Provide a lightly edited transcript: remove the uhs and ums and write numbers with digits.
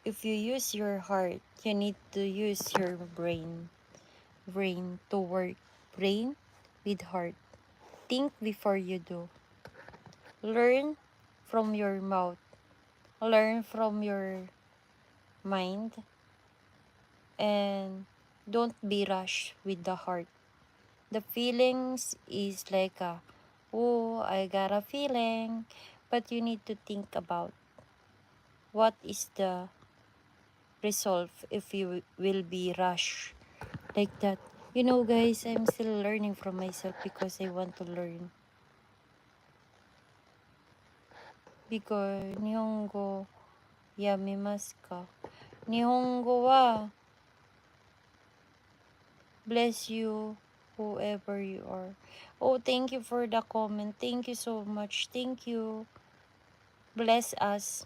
If you use your heart, you need to use your brain to work. Brain with heart. Think before you do. Learn from your mouth. Learn from your mind. And don't be rushed with the heart. The feelings is like oh, I got a feeling. But you need to think about what is the result if you will be rushed like that. You know, guys, I'm still learning from myself because I want to learn. Because Nihongo yamimasu ka? Nihongo wa bless you whoever you are. Oh, thank you for the comment. Thank you so much. Thank you. Bless us.